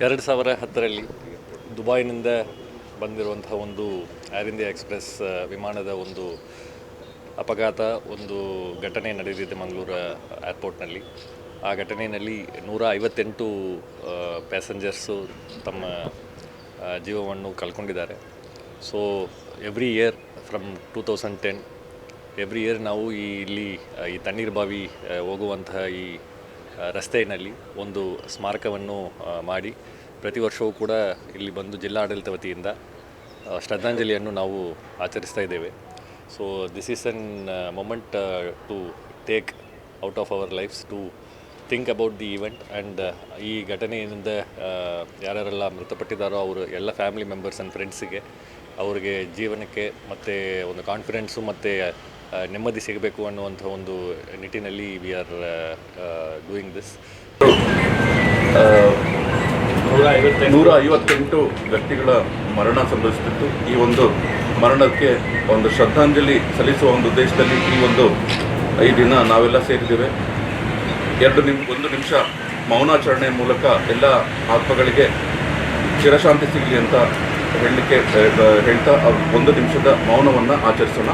2010ರಲ್ಲಿ ದುಬೈನಿಂದ ಬಂದಿರುವಂತಹ ಒಂದು ಏರ್ ಇಂಡಿಯಾ ಎಕ್ಸ್‌ಪ್ರೆಸ್ ವಿಮಾನದ ಒಂದು ಅಪಘಾತ, ಒಂದು ಘಟನೆ ನಡೆದಿದೆ ಮಂಗಳೂರು ಏರ್ಪೋರ್ಟ್ನಲ್ಲಿ. ಆ ಘಟನೆಯಲ್ಲಿ 158 ಪ್ಯಾಸೆಂಜರ್ಸು ತಮ್ಮ ಜೀವವನ್ನು ಕಳ್ಕೊಂಡಿದ್ದಾರೆ. So every year from 2010 every year ನಾವು ಇಲ್ಲಿ ಈ ತಣ್ಣೀರ್ಬಾವಿ ಹೋಗುವಂತಹ ಈ ರಸ್ತೆಯಲ್ಲಿ ಒಂದು ಸ್ಮಾರಕವನ್ನು ಮಾಡಿ ಪ್ರತಿ ವರ್ಷವೂ ಕೂಡ ಇಲ್ಲಿ ಬಂದು ಜಿಲ್ಲಾಡಳಿತ ವತಿಯಿಂದ ಶ್ರದ್ಧಾಂಜಲಿಯನ್ನು ನಾವು ಆಚರಿಸ್ತಾ ಇದ್ದೇವೆ. So this is an moment to take out of our lives to think about the event and ಈ ಘಟನೆಯಿಂದ ಯಾರ್ಯಾರೆಲ್ಲ ಮೃತಪಟ್ಟಿದ್ದಾರೋ ಅವರು ಎಲ್ಲ ಫ್ಯಾಮಿಲಿ ಮೆಂಬರ್ಸ್ ಆ್ಯಂಡ್ ಫ್ರೆಂಡ್ಸಿಗೆ ಅವರಿಗೆ ಜೀವನಕ್ಕೆ ಮತ್ತು ಒಂದು ಕಾನ್ಫಿಡೆನ್ಸು ಮತ್ತು ನೆಮ್ಮದಿ ಸಿಗಬೇಕು ಅನ್ನುವಂಥ ಒಂದು ನಿಟ್ಟಿನಲ್ಲಿ ವಿ ಆರ್ ಡೂಯಿಂಗ್ ದಿಸ್. 158 ವ್ಯಕ್ತಿಗಳ ಮರಣ ಸಂಭವಿಸುತ್ತಿತ್ತು. ಈ ಒಂದು ಮರಣಕ್ಕೆ ಒಂದು ಶ್ರದ್ಧಾಂಜಲಿ ಸಲ್ಲಿಸುವ ಒಂದು ಉದ್ದೇಶದಲ್ಲಿ ಈ ಒಂದು 5 ದಿನ ನಾವೆಲ್ಲ ಸೇರಿದ್ದೇವೆ. 1 ನಿಮಿಷ ಮೌನಾಚರಣೆ ಮೂಲಕ ಎಲ್ಲ ಆತ್ಮಗಳಿಗೆ ಚಿರಶಾಂತಿ ಸಿಗಲಿ ಅಂತ ಹೇಳ್ತಾ 1 ನಿಮಿಷದ ಮೌನವನ್ನು ಆಚರಿಸೋಣ.